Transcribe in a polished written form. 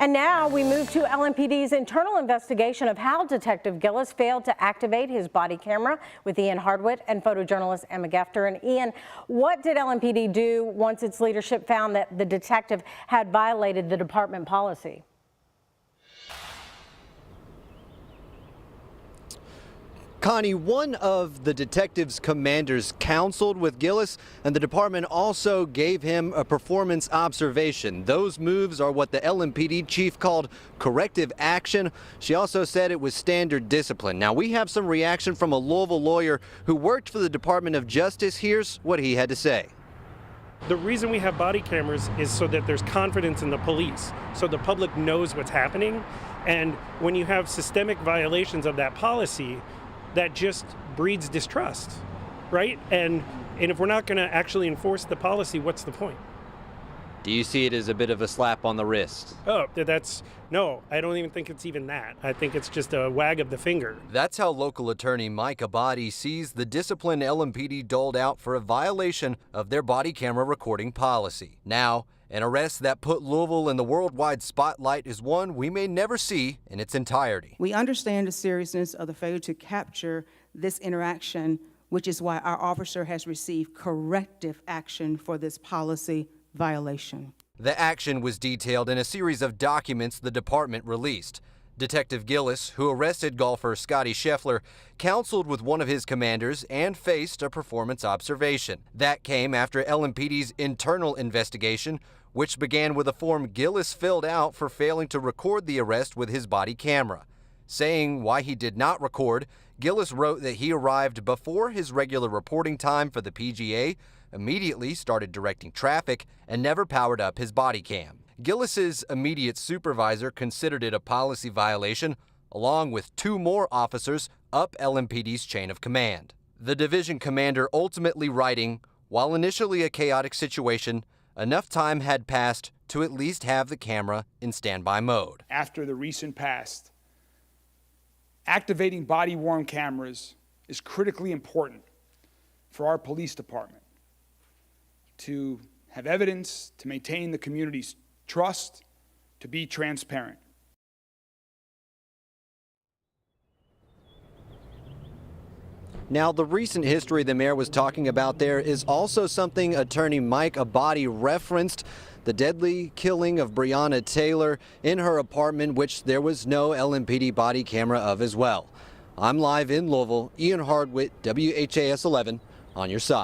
And now we move to LMPD's internal investigation of how Detective Gillis failed to activate his body camera with Ian Hardwitt and photojournalist Emma Gefter. And Ian, what did LMPD do once its leadership found that the detective had violated the department policy? Connie, one of the detective's commanders counseled with Gillis, and the department also gave him a performance observation. Those moves are what the LMPD chief called corrective action. She also said it was standard discipline. Now, we have some reaction from a Louisville lawyer who worked for the Department of Justice. Here's what he had to say. The reason we have body cameras is so that there's confidence in the police, so the public knows what's happening. And when you have systemic violations of that policy, that just breeds distrust, right? And if we're not going to actually enforce the policy, what's the point? Do you see it as a bit of a slap on the wrist? Oh, no, I don't even think it's even that. I think it's just a wag of the finger. That's how local attorney Mike Abadi sees the discipline LMPD doled out for a violation of their body camera recording policy. Now, an arrest that put Louisville in the worldwide spotlight is one we may never see in its entirety. We understand the seriousness of the failure to capture this interaction, which is why our officer has received corrective action for this policy violation. The action was detailed in a series of documents the department released. Detective Gillis, who arrested golfer Scottie Scheffler, counseled with one of his commanders and faced a performance observation. That came after LMPD's internal investigation, which began with a form Gillis filled out for failing to record the arrest with his body camera. Saying why he did not record, Gillis wrote that he arrived before his regular reporting time for the PGA, immediately started directing traffic, and never powered up his body cam. Gillis's immediate supervisor considered it a policy violation, along with two more officers up LMPD's chain of command. The division commander ultimately writing, while initially a chaotic situation, enough time had passed to at least have the camera in standby mode. After the recent past, activating body-worn cameras is critically important for our police department to have evidence, to maintain the community's trust, to be transparent. Now, the recent history the mayor was talking about there is also something attorney Mike Abadi referenced, the deadly killing of Breonna Taylor in her apartment, which there was no LMPD body camera of as well. I'm live in Louisville, Ian Hardwitt, WHAS 11, on your side.